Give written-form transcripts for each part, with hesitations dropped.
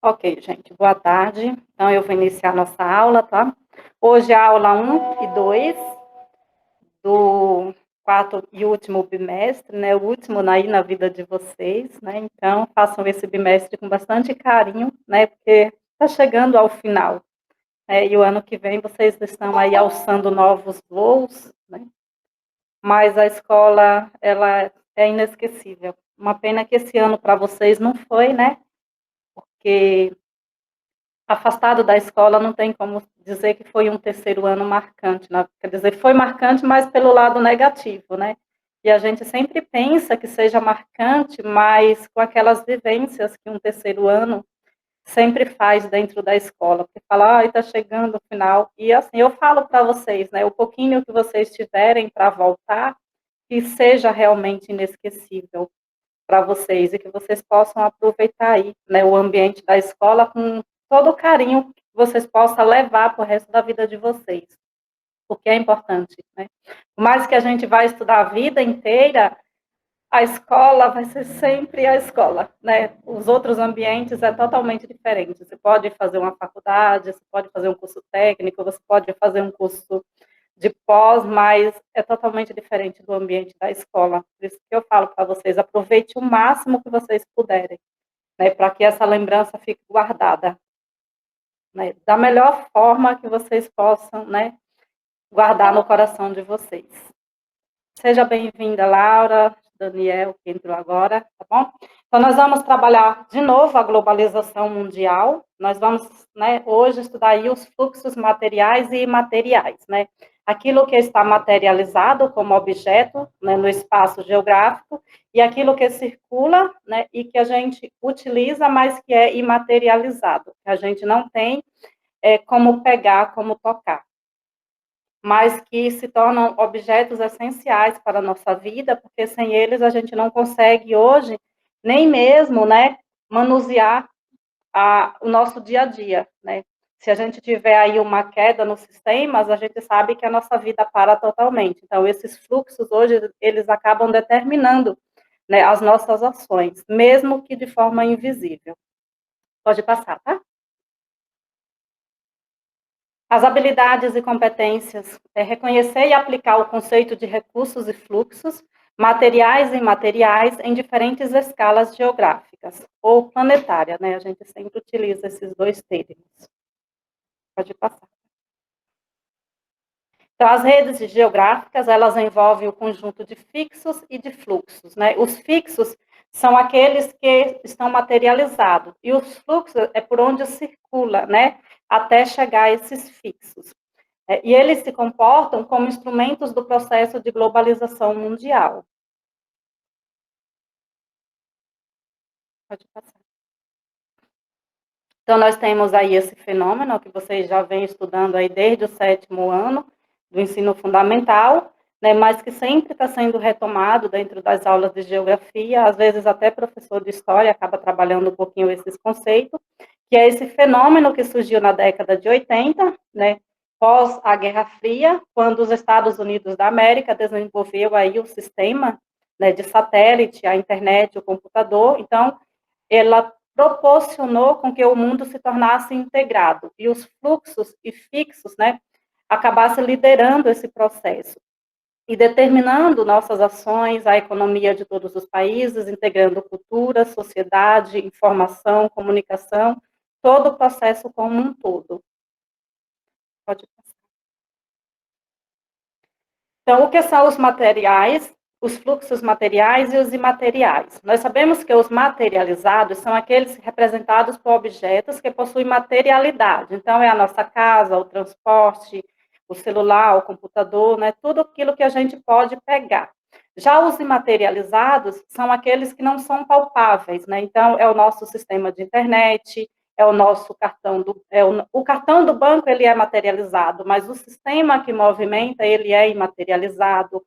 Ok, gente, boa tarde. Então, eu vou iniciar nossa aula, tá? Hoje é a aula 1 e 2 do quarto e último bimestre, né? O último aí na vida de vocês, né? Então, façam esse bimestre com bastante carinho, né? Porque está chegando ao final, né? E o ano que vem vocês estão aí alçando novos voos, né? Mas a escola, ela é inesquecível. Uma pena que esse ano para vocês não foi, né? Porque afastado da escola não tem como dizer que foi um terceiro ano marcante, né? Quer dizer, foi marcante, mas pelo lado negativo, né? E a gente sempre pensa que seja marcante, mas com aquelas vivências que um terceiro ano sempre faz dentro da escola, porque fala, ai, está chegando o final. E assim, eu falo para vocês, né? O pouquinho que vocês tiverem para voltar, que seja realmente inesquecível para vocês e que vocês possam aproveitar aí, né, o ambiente da escola com todo o carinho que vocês possam levar para o resto da vida de vocês, porque é importante, né? Por mais que a gente vai estudar a vida inteira, a escola vai ser sempre a escola, né? Os outros ambientes é totalmente diferente. Você pode fazer uma faculdade, você pode fazer um curso técnico, você pode fazer um curso de pós, mas é totalmente diferente do ambiente da escola. Por isso que eu falo para vocês, aproveite o máximo que vocês puderem, né, para que essa lembrança fique guardada, né, da melhor forma que vocês possam, né, guardar no coração de vocês. Seja bem-vinda, Laura, Daniel, que entrou agora, tá bom? Então, nós vamos trabalhar de novo a globalização mundial. Nós vamos, né, hoje estudar aí os fluxos materiais e imateriais, né? Aquilo que está materializado como objeto, né, no espaço geográfico e aquilo que circula, né, e que a gente utiliza, mas que é imaterializado, que a gente não tem como pegar, como tocar, mas que se tornam objetos essenciais para a nossa vida, porque sem eles a gente não consegue hoje nem mesmo, né, manusear o nosso dia a dia, né? Se a gente tiver aí uma queda nos sistemas, a gente sabe que a nossa vida para totalmente. Então, esses fluxos hoje, eles acabam determinando, né, as nossas ações, mesmo que de forma invisível. Pode passar, tá? As habilidades e competências é reconhecer e aplicar o conceito de recursos e fluxos, materiais e imateriais em diferentes escalas geográficas ou planetária, né? A gente sempre utiliza esses dois termos. Pode passar. Então, as redes geográficas, elas envolvem o conjunto de fixos e de fluxos, né? Os fixos são aqueles que estão materializados, e os fluxos é por onde circula, né? Até chegar a esses fixos. E eles se comportam como instrumentos do processo de globalização mundial. Pode passar. Então, nós temos aí esse fenômeno que vocês já vêm estudando aí desde o 7º ano do ensino fundamental, né, mas que sempre está sendo retomado dentro das aulas de geografia, às vezes até professor de história acaba trabalhando um pouquinho esses conceitos, que é esse fenômeno que surgiu na década de 80, né, pós a Guerra Fria, quando os Estados Unidos da América desenvolveu aí o sistema, né, de satélite, a internet, o computador. Então, ela proporcionou com que o mundo se tornasse integrado e os fluxos e fixos, né, acabassem liderando esse processo e determinando nossas ações, a economia de todos os países, integrando cultura, sociedade, informação, comunicação, todo o processo como um todo. Pode passar. Então, o que são os materiais, os fluxos materiais e os imateriais? Nós sabemos que os materializados são aqueles representados por objetos que possuem materialidade. Então, é a nossa casa, o transporte, o celular, o computador, né? Tudo aquilo que a gente pode pegar. Já os imaterializados são aqueles que não são palpáveis, né? Então, é o nosso sistema de internet, é o nosso cartão o cartão do banco, ele é materializado, mas o sistema que movimenta, ele é imaterializado.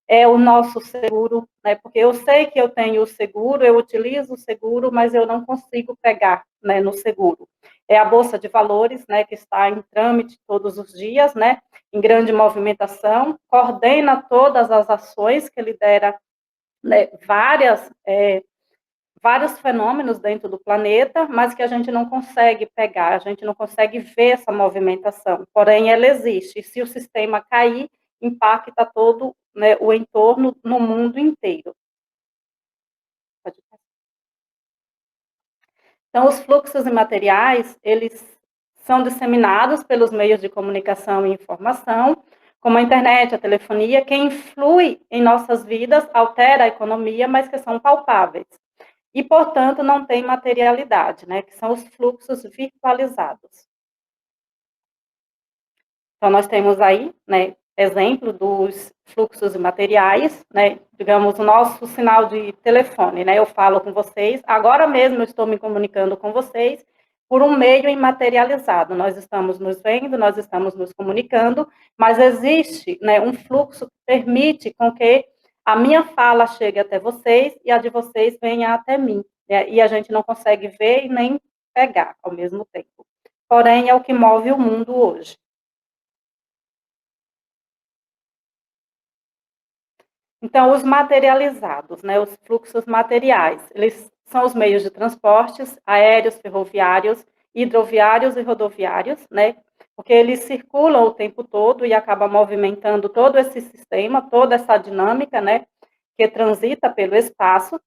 É o nosso seguro, né? Porque eu sei que eu tenho o seguro, eu utilizo o seguro, mas eu não consigo pegar, né, no seguro. É a bolsa de valores, né, que está em trâmite todos os dias, né, em grande movimentação, coordena todas as ações que lidera, né, várias vários fenômenos dentro do planeta, mas que a gente não consegue pegar, a gente não consegue ver essa movimentação, porém ela existe, e se o sistema cair, impacta todo, né, o entorno no mundo inteiro. Então, os fluxos imateriais, eles são disseminados pelos meios de comunicação e informação, como a internet, a telefonia, que influi em nossas vidas, altera a economia, mas que são palpáveis. E, portanto, não tem materialidade, né, que são os fluxos virtualizados. Então, nós temos aí, né, exemplo dos fluxos imateriais, né, digamos, o nosso sinal de telefone, né, eu falo com vocês, agora mesmo eu estou me comunicando com vocês por um meio imaterializado, nós estamos nos vendo, nós estamos nos comunicando, mas existe, né, um fluxo que permite com que a minha fala chegue até vocês e a de vocês venha até mim, né, e a gente não consegue ver e nem pegar ao mesmo tempo. Porém, é o que move o mundo hoje. Então, os materializados, né, os fluxos materiais, eles são os meios de transportes aéreos, ferroviários, hidroviários e rodoviários, né, porque eles circulam o tempo todo e acabam movimentando todo esse sistema, toda essa dinâmica, né, que transita pelo espaço,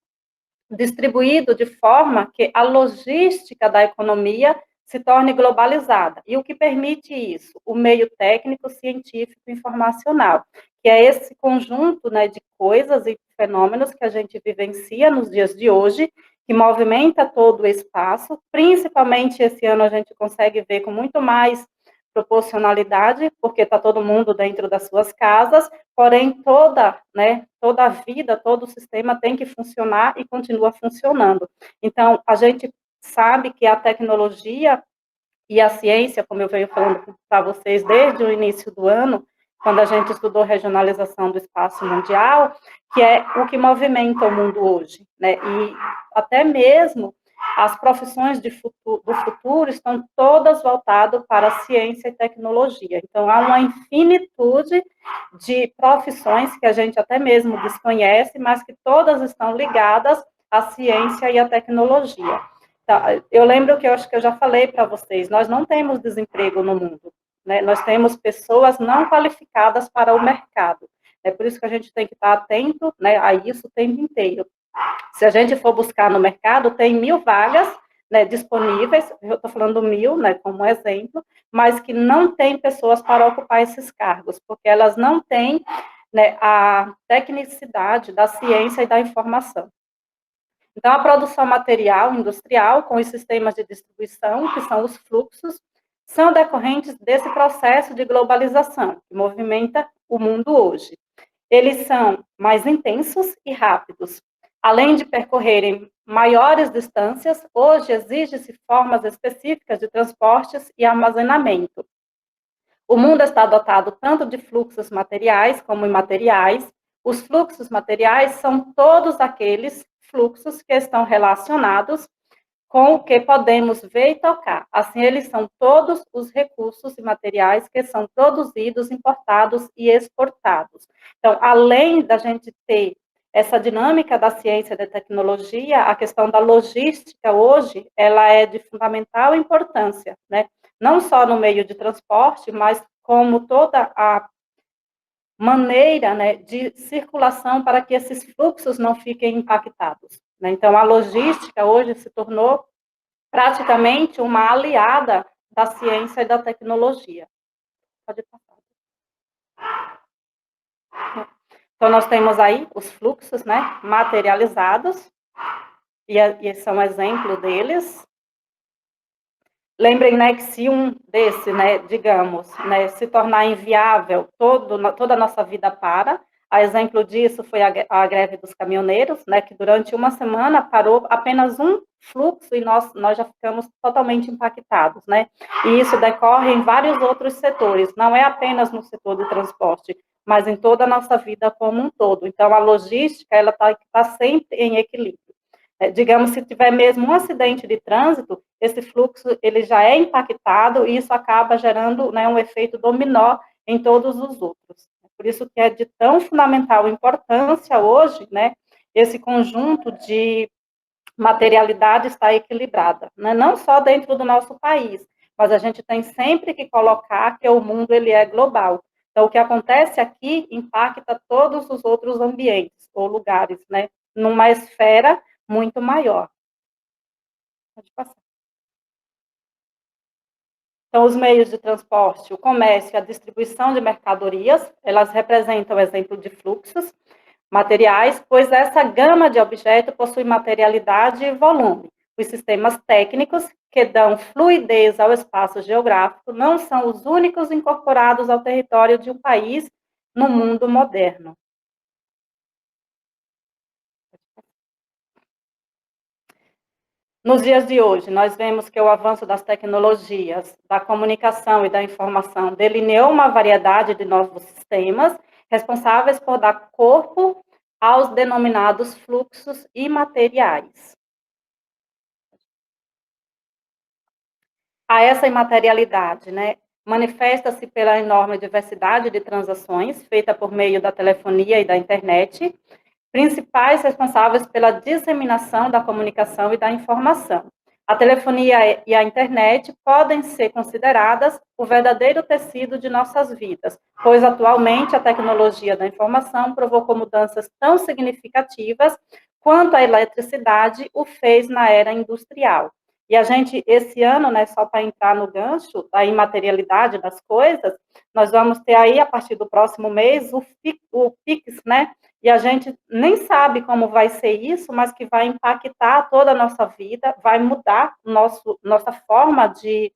distribuído de forma que a logística da economia se torne globalizada. E o que permite isso? O meio técnico, científico e informacional, que é esse conjunto, né, de coisas e fenômenos que a gente vivencia nos dias de hoje, que movimenta todo o espaço, principalmente esse ano a gente consegue ver com muito mais proporcionalidade, porque está todo mundo dentro das suas casas, porém toda a vida, todo o sistema tem que funcionar e continua funcionando. Então, a gente sabe que a tecnologia e a ciência, como eu venho falando para vocês desde o início do ano, quando a gente estudou regionalização do espaço mundial, que é o que movimenta o mundo hoje, né? E até mesmo as profissões do futuro estão todas voltadas para a ciência e tecnologia. Então, há uma infinitude de profissões que a gente até mesmo desconhece, mas que todas estão ligadas à ciência e à tecnologia. Eu lembro que eu acho que eu já falei para vocês, nós não temos desemprego no mundo, né? Nós temos pessoas não qualificadas para o mercado. É por isso que a gente tem que estar atento, né, a isso o tempo inteiro. Se a gente for buscar no mercado, tem 1.000 vagas, né, disponíveis, eu estou falando 1.000, né, como exemplo, mas que não tem pessoas para ocupar esses cargos, porque elas não têm, né, a tecnicidade da ciência e da informação. Então, a produção material industrial, com os sistemas de distribuição, que são os fluxos, são decorrentes desse processo de globalização, que movimenta o mundo hoje. Eles são mais intensos e rápidos. Além de percorrerem maiores distâncias, hoje exige-se formas específicas de transportes e armazenamento. O mundo está dotado tanto de fluxos materiais como imateriais. Os fluxos materiais são todos aqueles fluxos que estão relacionados com o que podemos ver e tocar. Assim, eles são todos os recursos e materiais que são produzidos, importados e exportados. Então, além da gente ter essa dinâmica da ciência e da tecnologia, a questão da logística hoje, ela é de fundamental importância, né? Não só no meio de transporte, mas como toda a maneira, né, de circulação para que esses fluxos não fiquem impactados, né? Então, a logística hoje se tornou praticamente uma aliada da ciência e da tecnologia. Pode passar. Então, nós temos aí os fluxos, né, materializados, e são um exemplo deles. Lembrem, né, que se um desse, né, digamos, né, se tornar inviável, toda a nossa vida para. A exemplo disso foi a greve dos caminhoneiros, né, que durante uma semana parou apenas um fluxo e nós já ficamos totalmente impactados, né? E isso decorre em vários outros setores, não é apenas no setor do transporte, mas em toda a nossa vida como um todo. Então, a logística, ela tá sempre em equilíbrio. Digamos, se tiver mesmo um acidente de trânsito, esse fluxo ele já é impactado e isso acaba gerando, né, um efeito dominó em todos os outros. Por isso que é de tão fundamental importância hoje, né, esse conjunto de materialidade está equilibrada, né? Não só dentro do nosso país, mas a gente tem sempre que colocar que o mundo ele é global. Então, o que acontece aqui impacta todos os outros ambientes ou lugares, né? Numa esfera muito maior. Pode passar. Então, os meios de transporte, o comércio e a distribuição de mercadorias, elas representam exemplo de fluxos materiais, pois essa gama de objetos possui materialidade e volume. Os sistemas técnicos que dão fluidez ao espaço geográfico não são os únicos incorporados ao território de um país no mundo moderno. Nos dias de hoje, nós vemos que o avanço das tecnologias, da comunicação e da informação delineou uma variedade de novos sistemas responsáveis por dar corpo aos denominados fluxos imateriais. A essa imaterialidade, né, manifesta-se pela enorme diversidade de transações feita por meio da telefonia e da internet, principais responsáveis pela disseminação da comunicação e da informação. A telefonia e a internet podem ser consideradas o verdadeiro tecido de nossas vidas, pois atualmente a tecnologia da informação provocou mudanças tão significativas quanto a eletricidade o fez na era industrial. E a gente, esse ano, né, só para entrar no gancho da imaterialidade das coisas, nós vamos ter aí, a partir do próximo mês, o Pix, né? E a gente nem sabe como vai ser isso, mas que vai impactar toda a nossa vida, vai mudar nossa forma de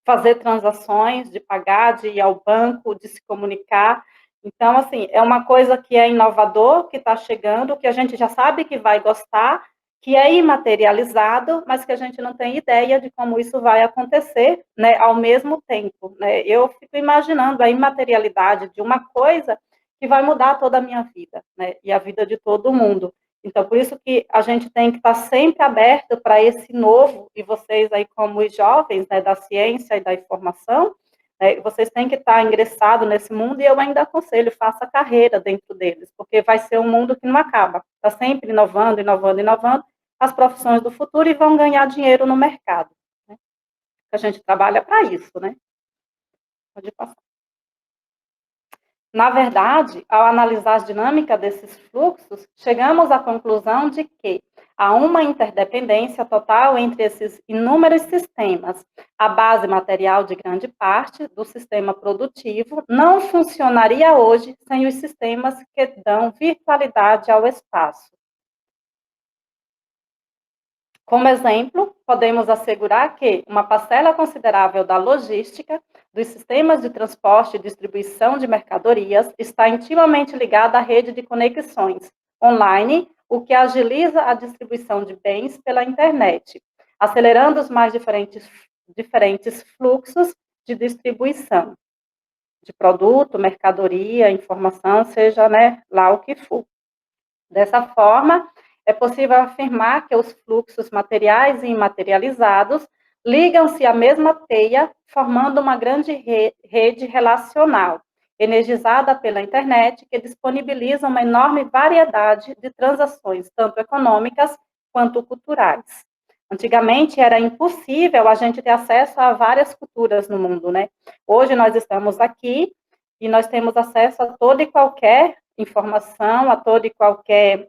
fazer transações, de pagar, de ir ao banco, de se comunicar. Então, assim, é uma coisa que é inovador, que está chegando, que a gente já sabe que vai gostar, que é imaterializado, mas que a gente não tem ideia de como isso vai acontecer, né, ao mesmo tempo, né? Eu fico imaginando a imaterialidade de uma coisa que vai mudar toda a minha vida, né, e a vida de todo mundo. Então, por isso que a gente tem que estar sempre aberto para esse novo, e vocês aí como os jovens, né, da ciência e da informação, né, vocês têm que estar ingressados nesse mundo, e eu ainda aconselho, faça carreira dentro deles, porque vai ser um mundo que não acaba, está sempre inovando, inovando, inovando, as profissões do futuro, e vão ganhar dinheiro no mercado, né? A gente trabalha para isso, né? Pode passar. Na verdade, ao analisar as dinâmicas desses fluxos, chegamos à conclusão de que há uma interdependência total entre esses inúmeros sistemas. A base material de grande parte do sistema produtivo não funcionaria hoje sem os sistemas que dão virtualidade ao espaço. Como exemplo, podemos assegurar que uma parcela considerável da logística, dos sistemas de transporte e distribuição de mercadorias, está intimamente ligada à rede de conexões online, o que agiliza a distribuição de bens pela internet, acelerando os mais diferentes fluxos de distribuição de produto, mercadoria, informação, seja, né, lá o que for. Dessa forma, é possível afirmar que os fluxos materiais e imaterializados ligam-se à mesma teia, formando uma grande rede relacional, energizada pela internet, que disponibiliza uma enorme variedade de transações, tanto econômicas quanto culturais. Antigamente era impossível a gente ter acesso a várias culturas no mundo, né? Hoje nós estamos aqui e nós temos acesso a toda e qualquer informação, a toda e qualquer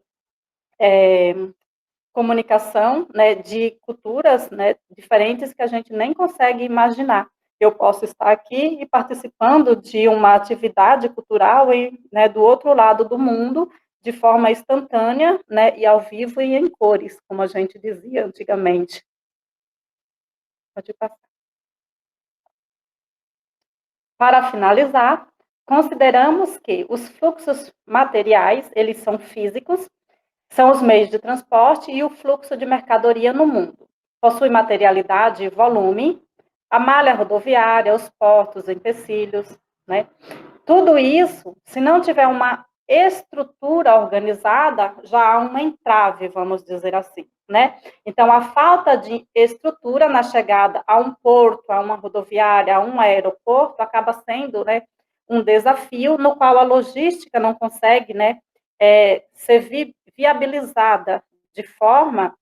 comunicação, né, de culturas, né, diferentes que a gente nem consegue imaginar. Eu posso estar aqui e participando de uma atividade cultural e, né, do outro lado do mundo, de forma instantânea, né, e ao vivo e em cores, como a gente dizia antigamente. Pode passar. Para finalizar, consideramos que os fluxos materiais, eles são físicos, são os meios de transporte e o fluxo de mercadoria no mundo. Possui materialidade e volume, a malha rodoviária, os portos, empecilhos, né? Tudo isso, se não tiver uma estrutura organizada, já há uma entrave, vamos dizer assim, né? Então, a falta de estrutura na chegada a um porto, a uma rodoviária, a um aeroporto, acaba sendo, né, um desafio no qual a logística não consegue, né, ser viabilizada de forma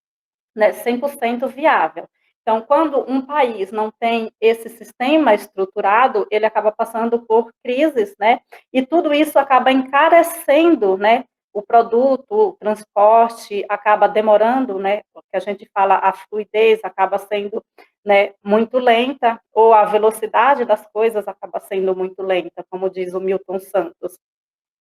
né, 100% viável. Então, quando um país não tem esse sistema estruturado, ele acaba passando por crises, né? E tudo isso acaba encarecendo, né? O produto, o transporte acaba demorando, né? O que a gente fala, a fluidez acaba sendo, né, muito lenta, ou a velocidade das coisas acaba sendo muito lenta, como diz o Milton Santos,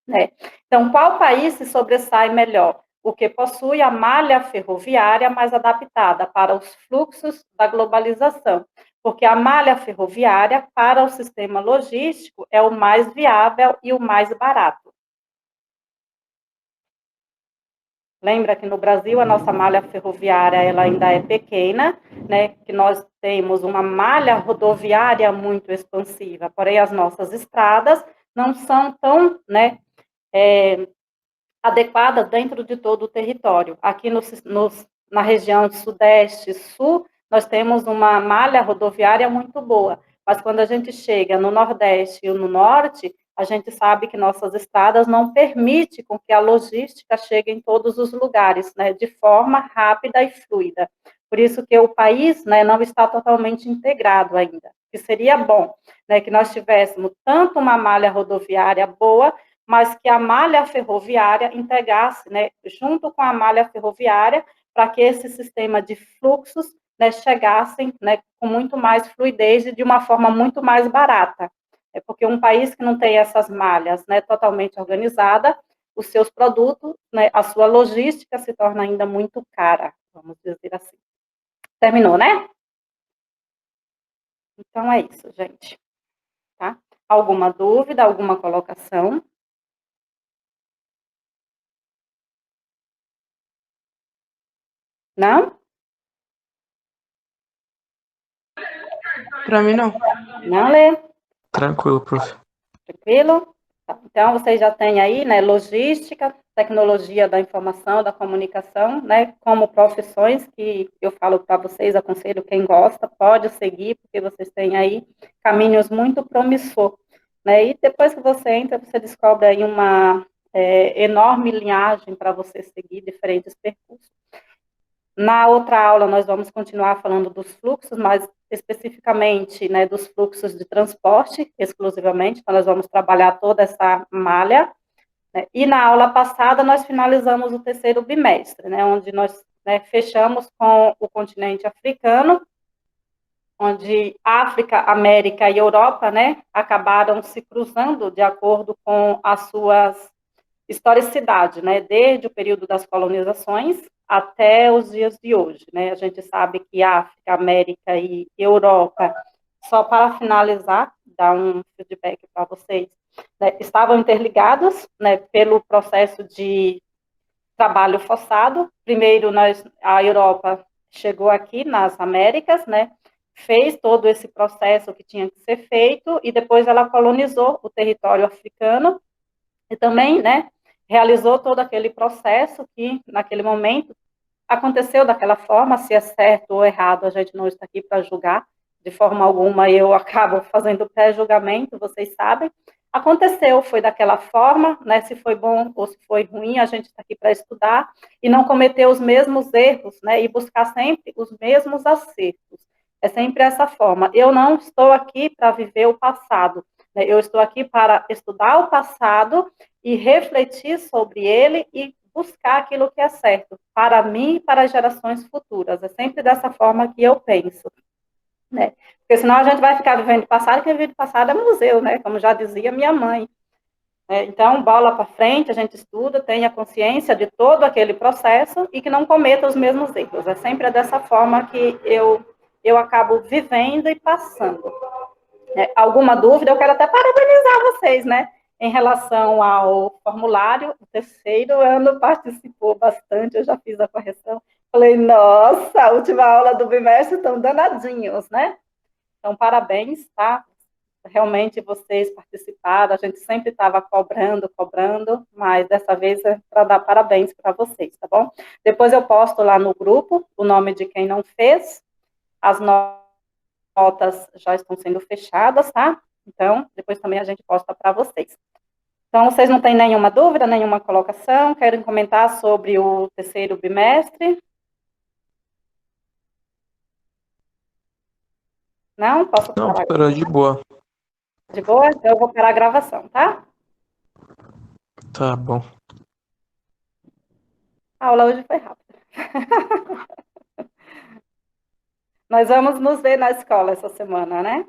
né? Então, qual país se sobressai melhor? O que possui a malha ferroviária mais adaptada para os fluxos da globalização, porque a malha ferroviária para o sistema logístico é o mais viável e o mais barato. Lembra que no Brasil a nossa malha ferroviária ela ainda é pequena, né? Que nós temos uma malha rodoviária muito expansiva, porém as nossas estradas não são tão, né, adequada dentro de todo o território. Aqui na região sudeste e sul, nós temos uma malha rodoviária muito boa, mas quando a gente chega no nordeste e no norte, a gente sabe que nossas estradas não permitem com que a logística chegue em todos os lugares, né, de forma rápida e fluida. Por isso que o país, né, não está totalmente integrado ainda. Que seria bom, né, que nós tivéssemos tanto uma malha rodoviária boa, mas que a malha ferroviária integrasse, né, junto com a malha ferroviária, para que esse sistema de fluxos, né, chegassem, né, com muito mais fluidez e de uma forma muito mais barata. É porque um país que não tem essas malhas, né, totalmente organizada, os seus produtos, né, a sua logística se torna ainda muito cara, vamos dizer assim. Terminou, né? Então é isso, gente. Tá? Alguma dúvida, alguma colocação? Não? Pra mim, não. Não, Lê? Tranquilo, prof. Tranquilo? Tá. Então, vocês já têm aí, né, logística, tecnologia da informação, da comunicação, né, como profissões que eu falo para vocês, aconselho quem gosta, pode seguir, porque vocês têm aí caminhos muito promissor, né, e depois que você entra, você descobre aí uma enorme linhagem para você seguir diferentes percursos. Na outra aula, nós vamos continuar falando dos fluxos, mas especificamente, né, dos fluxos de transporte, exclusivamente, então nós vamos trabalhar toda essa malha, né, e na aula passada nós finalizamos o terceiro bimestre, né, onde nós, né, fechamos com o continente africano, onde África, América e Europa, né, acabaram se cruzando de acordo com as suas historicidade, né, desde o período das colonizações até os dias de hoje, né, a gente sabe que África, América e Europa, só para finalizar, dar um feedback para vocês, né, estavam interligados, né, pelo processo de trabalho forçado. Primeiro, a Europa chegou aqui nas Américas, né, fez todo esse processo que tinha que ser feito e depois ela colonizou o território africano e também, né, realizou todo aquele processo que, naquele momento, aconteceu daquela forma, se é certo ou errado, a gente não está aqui para julgar, de forma alguma eu acabo fazendo pré-julgamento, vocês sabem. Aconteceu, foi daquela forma, né, se foi bom ou se foi ruim, a gente está aqui para estudar e não cometer os mesmos erros, né, e buscar sempre os mesmos acertos. É sempre essa forma. Eu não estou aqui para viver o passado, né, eu estou aqui para estudar o passado e refletir sobre ele e buscar aquilo que é certo para mim e para as gerações futuras. É sempre dessa forma que eu penso, né? Porque senão a gente vai ficar vivendo passado, que viver do passado é museu, né? Como já dizia minha mãe. Então, bola para frente, a gente estuda, tenha consciência de todo aquele processo e que não cometa os mesmos erros. É sempre dessa forma que eu acabo vivendo e passando. Alguma dúvida? Eu quero até parabenizar vocês, né? Em relação ao formulário, o terceiro ano participou bastante, eu já fiz a correção. Falei, nossa, a última aula do bimestre estão danadinhos, né? Então, parabéns, tá? Realmente vocês participaram, a gente sempre estava cobrando, mas dessa vez é para dar parabéns para vocês, tá bom? Depois eu posto lá no grupo o nome de quem não fez, as notas já estão sendo fechadas, tá? Então, depois também a gente posta para vocês. Então, vocês não têm nenhuma dúvida, nenhuma colocação? Querem comentar sobre o terceiro bimestre? Não? Posso Não, parar era de boa. de boa? Então eu vou parar a gravação, tá? Tá bom. A aula hoje foi rápida. Nós vamos nos ver na escola essa semana, né?